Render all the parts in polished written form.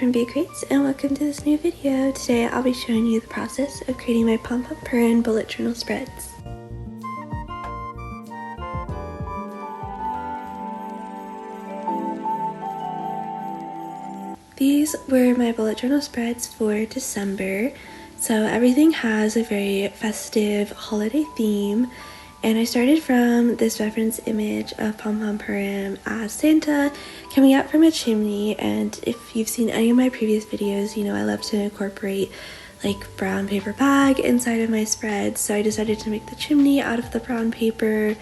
and Big Creates, and welcome to this new video. Today I'll be showing you the process of creating my pompompurin bullet journal spreads. These were my bullet journal spreads for December, so everything has a very festive holiday theme. And I started from this reference image of pompompurin as Santa coming out from a chimney, and if you've seen any of my previous videos, you know I love to incorporate like brown paper bag inside of my spreads, so I decided to make the chimney out of the brown paper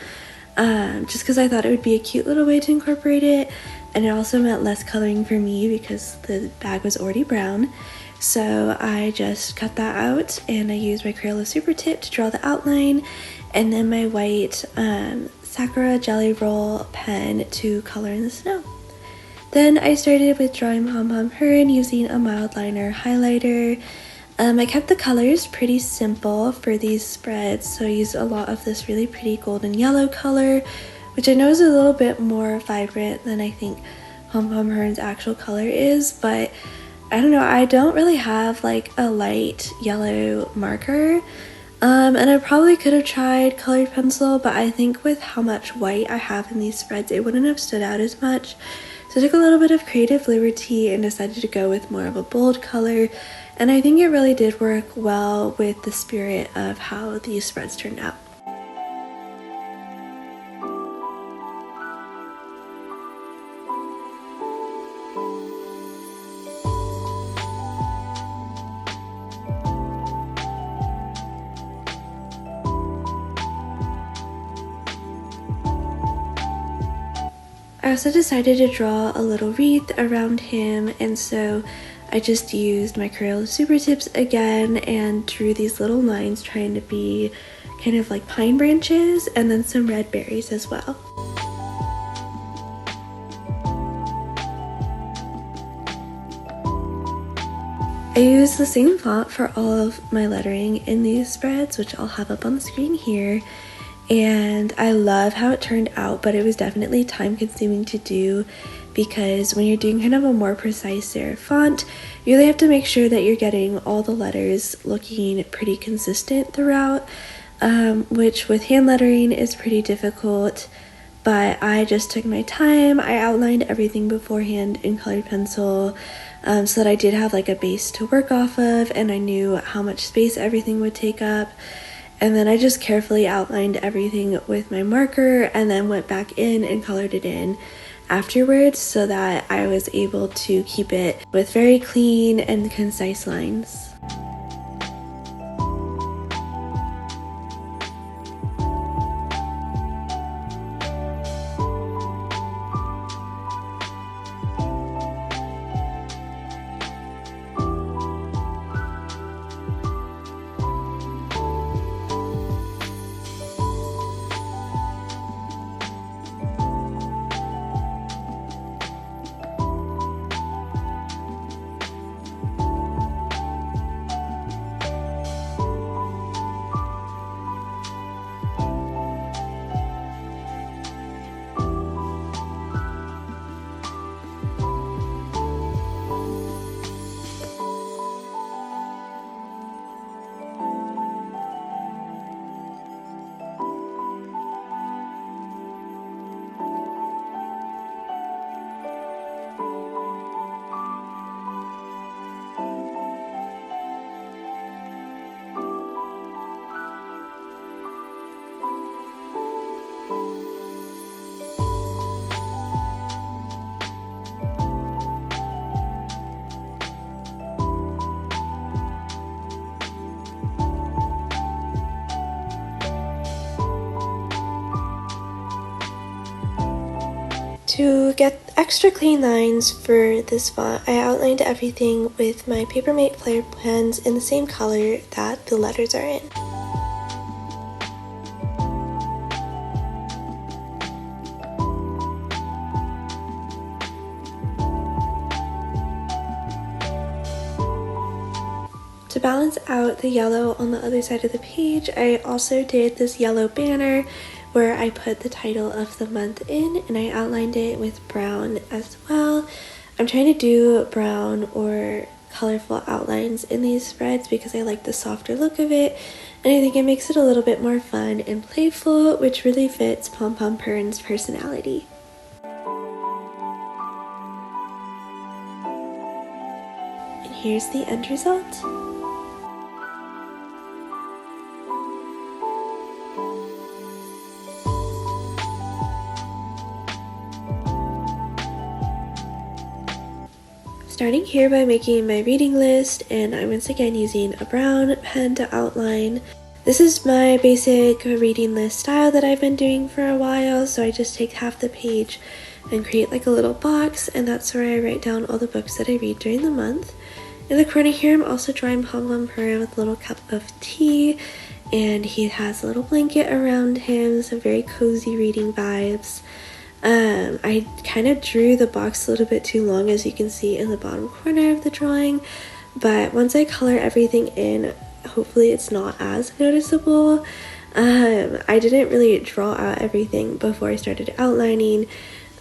just because I thought it would be a cute little way to incorporate it, and it also meant less coloring for me because the bag was already brown. So I just cut that out and I used my Crayola super tip to draw the outline, and then my white sakura jelly roll pen to color in the snow. Then I started with drawing pompompurin using a mildliner highlighter. I kept the colors pretty simple for these spreads, so I used a lot of this really pretty golden yellow color, which I know is a little bit more vibrant than I think pompompurin's actual color is, but I don't know, I don't really have like a light yellow marker. And I probably could have tried colored pencil, but I think with how much white I have in these spreads, it wouldn't have stood out as much. So I took a little bit of creative liberty and decided to go with more of a bold color. And I think it really did work well with the spirit of how these spreads turned out. I also decided to draw a little wreath around him, and so I just used my Crayola super tips again and drew these little lines trying to be kind of like pine branches, and then some red berries as well. I used the same font for all of my lettering in these spreads, which I'll have up on the screen here. And I love how it turned out, but it was definitely time consuming to do because when you're doing kind of a more precise serif font, you really have to make sure that you're getting all the letters looking pretty consistent throughout, which with hand lettering is pretty difficult, but I just took my time. I outlined everything beforehand in colored pencil so that I did have like a base to work off of, and I knew how much space everything would take up. And then I just carefully outlined everything with my marker and then went back in and colored it in afterwards so that I was able to keep it with very clean and concise lines. To get extra clean lines for this font, I outlined everything with my papermate flair pens in the same color that the letters are in. To balance out the yellow on the other side of the page, I also did this yellow banner where I put the title of the month in, and I outlined it with brown as well. I'm trying to do brown or colorful outlines in these spreads because I like the softer look of it, and I think it makes it a little bit more fun and playful, which really fits Pompompurin's personality. And here's the end result. Starting here by making my reading list, and I'm once again using a brown pen to outline. This is my basic reading list style that I've been doing for a while, so I just take half the page and create like a little box, and that's where I write down all the books that I read during the month. In the corner here, I'm also drawing Pompompurin with a little cup of tea, and he has a little blanket around him, so very cozy reading vibes. I kind of drew the box a little bit too long, as you can see in the bottom corner of the drawing, but once I color everything in, hopefully it's not as noticeable. I didn't really draw out everything before I started outlining,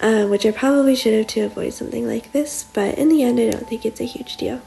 which I probably should have to avoid something like this, but in the end I don't think it's a huge deal.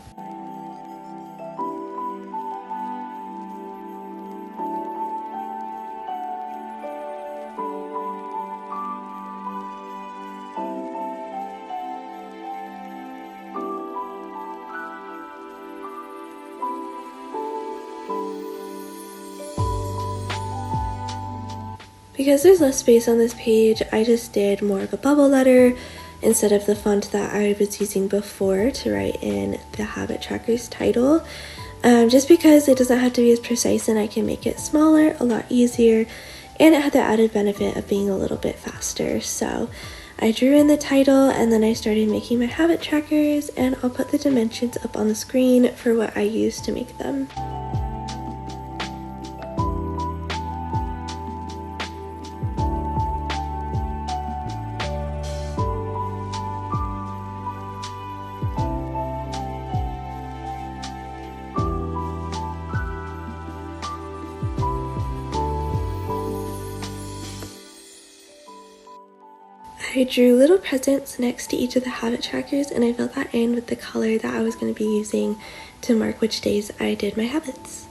Because there's less space on this page, I just did more of a bubble letter instead of the font that I was using before to write in the habit tracker's title. Just because it doesn't have to be as precise and I can make it smaller, a lot easier, and it had the added benefit of being a little bit faster. So I drew in the title and then I started making my habit trackers, and I'll put the dimensions up on the screen for what I used to make them. I drew little presents next to each of the habit trackers, and I filled that in with the color that I was going to be using to mark which days I did my habits.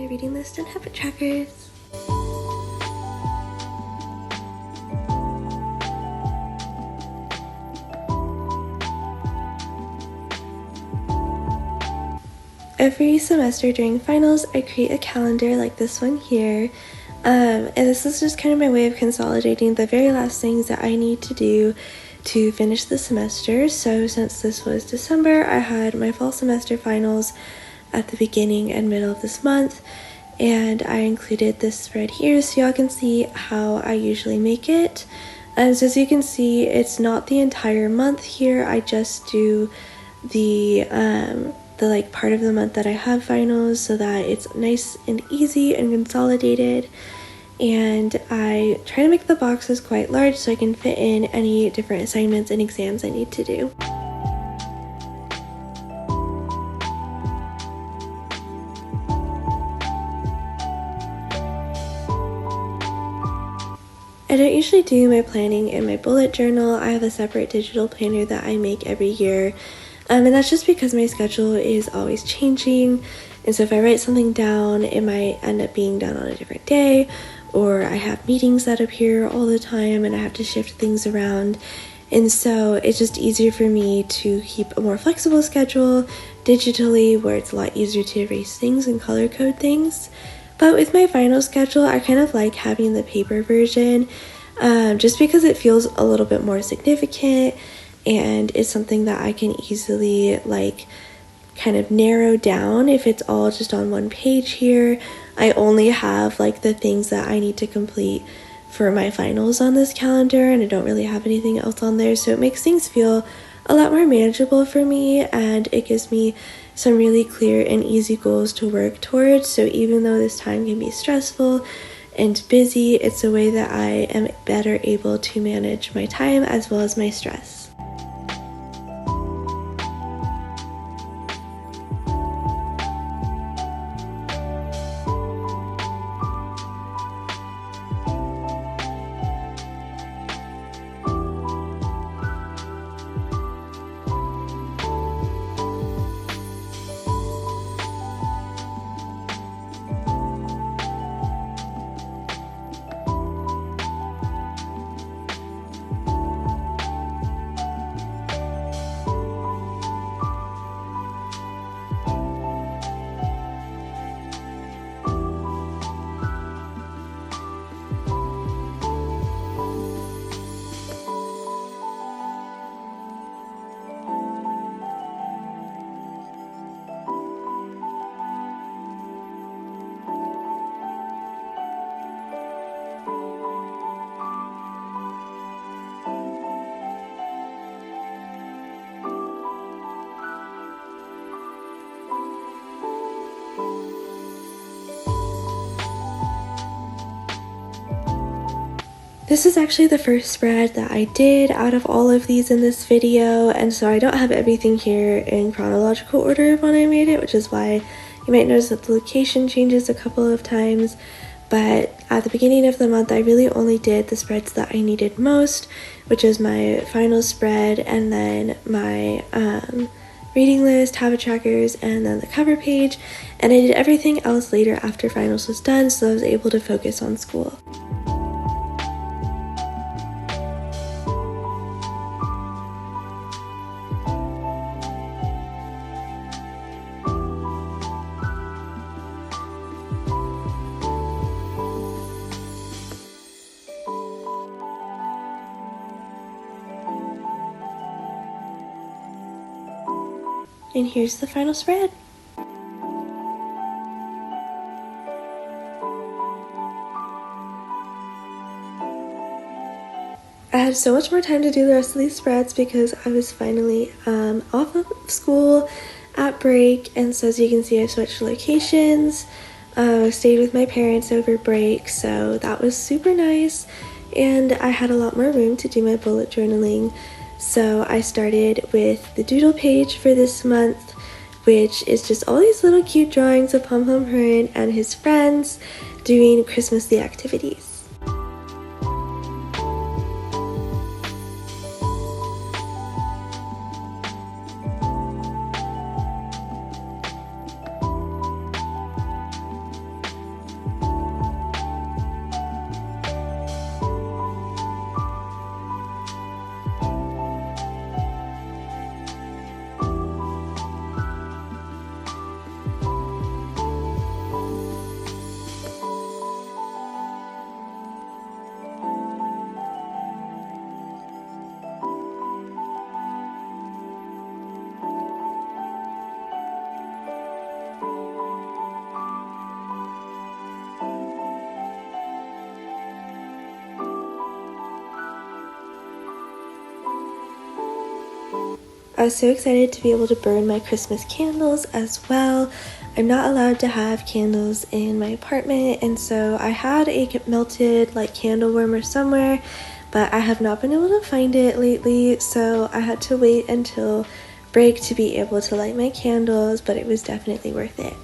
Reading list and habit trackers. Every semester during finals, I create a calendar like this one here, and this is just kind of my way of consolidating the very last things that I need to do to finish the semester. So since this was December, I had my fall semester finals at the beginning and middle of this month, and I included this spread here so y'all can see how I usually make it. And so as you can see, it's not the entire month here. I just do the like part of the month that I have finals so that it's nice and easy and consolidated. And I try to make the boxes quite large so I can fit in any different assignments and exams I need to do. I don't usually do my planning in my bullet journal. I have a separate digital planner that I make every year, and that's just because my schedule is always changing, and so if I write something down, it might end up being done on a different day, or I have meetings that appear all the time and I have to shift things around, and so it's just easier for me to keep a more flexible schedule digitally, where it's a lot easier to erase things and color code things. But with my final schedule, I kind of like having the paper version, just because it feels a little bit more significant, and it's something that I can easily like kind of narrow down. If it's all just on one page here, I only have like the things that I need to complete for my finals on this calendar, and I don't really have anything else on there, so it makes things feel a lot more manageable for me, and it gives me some really clear and easy goals to work towards. So even though this time can be stressful and busy, it's a way that I am better able to manage my time as well as my stress. This is actually the first spread that I did out of all of these in this video, and so I don't have everything here in chronological order of when I made it, which is why you might notice that the location changes a couple of times. But at the beginning of the month, I really only did the spreads that I needed most, which is my final spread, and then my reading list, habit trackers, and then the cover page. And I did everything else later after finals was done, so I was able to focus on school. And here's the final spread. I had so much more time to do the rest of these spreads because I was finally off of school at break, and so as you can see, I switched locations, stayed with my parents over break, so that was super nice, and I had a lot more room to do my bullet journaling. So I started with the doodle page for this month, which is just all these little cute drawings of pompompurin and his friends doing Christmassy activities. I was so excited to be able to burn my Christmas candles as well. I'm not allowed to have candles in my apartment, and so I had a melted candle warmer somewhere, but I have not been able to find it lately, so I had to wait until break to be able to light my candles, but it was definitely worth it.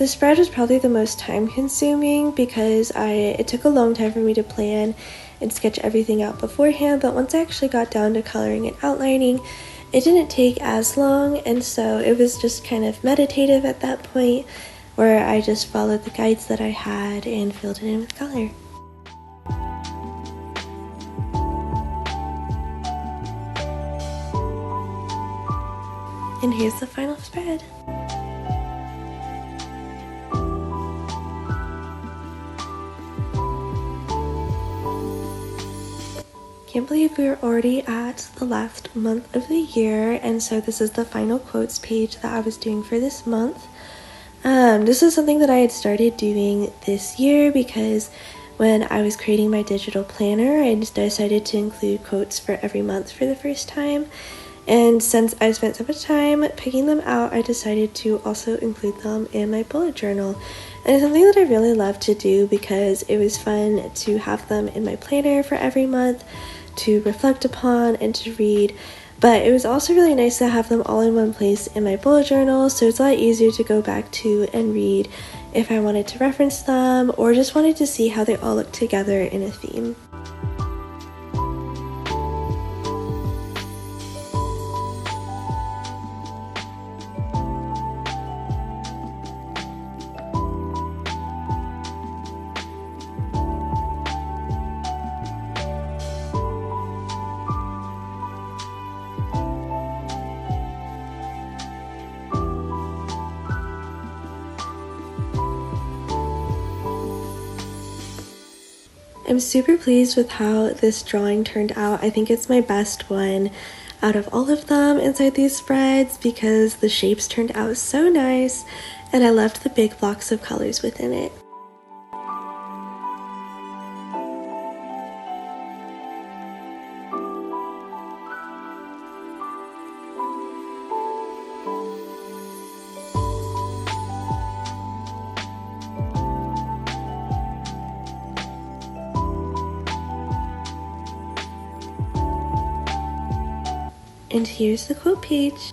The spread was probably the most time consuming because it took a long time for me to plan and sketch everything out beforehand, but once I actually got down to coloring and outlining, it didn't take as long, and so it was just kind of meditative at that point where I just followed the guides that I had and filled it in with color. And here's the final spread. Can't believe we're already at the last month of the year, and so this is the final quotes page that I was doing for this month. This is something that I had started doing this year because when I was creating my digital planner, I just decided to include quotes for every month for the first time. And since I spent so much time picking them out, I decided to also include them in my bullet journal. And it's something that I really love to do because it was fun to have them in my planner for every month, to reflect upon and to read, but it was also really nice to have them all in one place in my bullet journal, so it's a lot easier to go back to and read if I wanted to reference them or just wanted to see how they all look together in a theme. I'm super pleased with how this drawing turned out. I think it's my best one out of all of them inside these spreads because the shapes turned out so nice and I loved the big blocks of colors within it. And here's the quote page.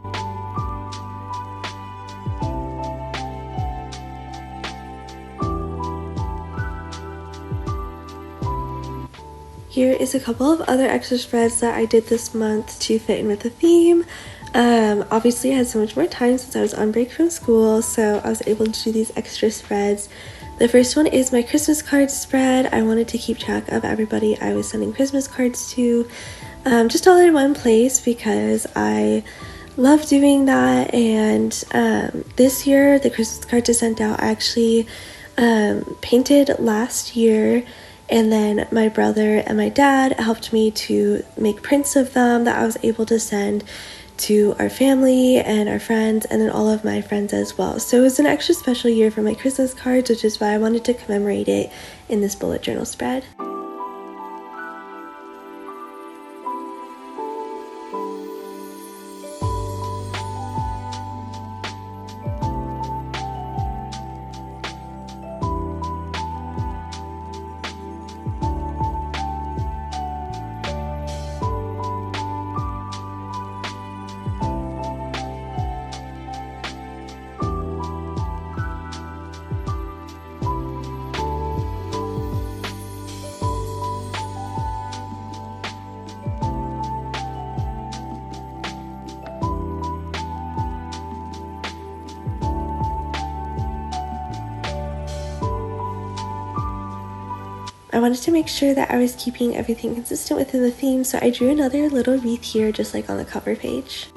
Here is a couple of other extra spreads that I did this month to fit in with the theme. Obviously I had so much more time since I was on break from school, so I was able to do these extra spreads. The first one is my Christmas card spread. I wanted to keep track of everybody I was sending Christmas cards to, just all in one place because I love doing that. And this year the Christmas cards I sent out I actually painted last year, and then my brother and my dad helped me to make prints of them that I was able to send to our family and our friends, and then all of my friends as well. So it was an extra special year for my Christmas cards, which is why I wanted to commemorate it in this bullet journal spread. I wanted to make sure that I was keeping everything consistent within the theme, so I drew another little wreath here just like on the cover page.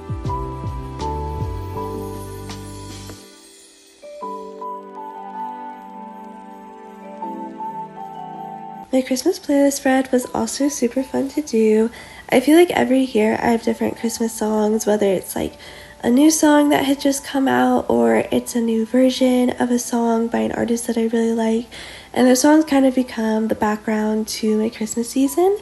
My Christmas playlist spread was also super fun to do. I feel like every year I have different Christmas songs, whether it's like a new song that had just come out or it's a new version of a song by an artist that I really like, and those songs kind of become the background to my Christmas season,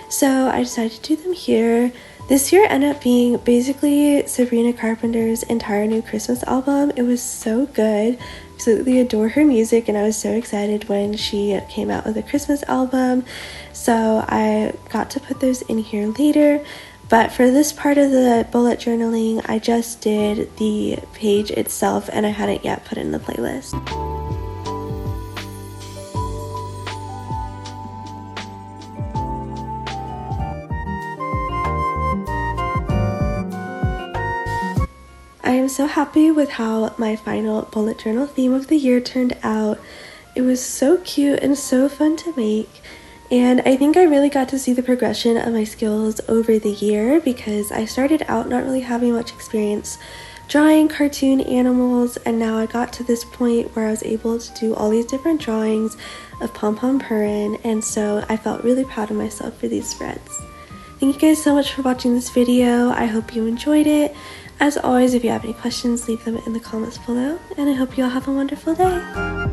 so I decided to do them here. This year ended up being basically Sabrina Carpenter's entire new Christmas album. It was so good. Absolutely adore her music, and I was so excited when she came out with a Christmas album, so I got to put those in here later. But for this part of the bullet journaling, I just did the page itself and I hadn't yet put in the playlist. I am so happy with how my final bullet journal theme of the year turned out. It was so cute and so fun to make, and I think I really got to see the progression of my skills over the year because I started out not really having much experience drawing cartoon animals, and now I got to this point where I was able to do all these different drawings of pompompurin, and so I felt really proud of myself for these spreads. Thank you guys so much for watching this video. I hope you enjoyed it. As always, if you have any questions, leave them in the comments below, and I hope you all have a wonderful day.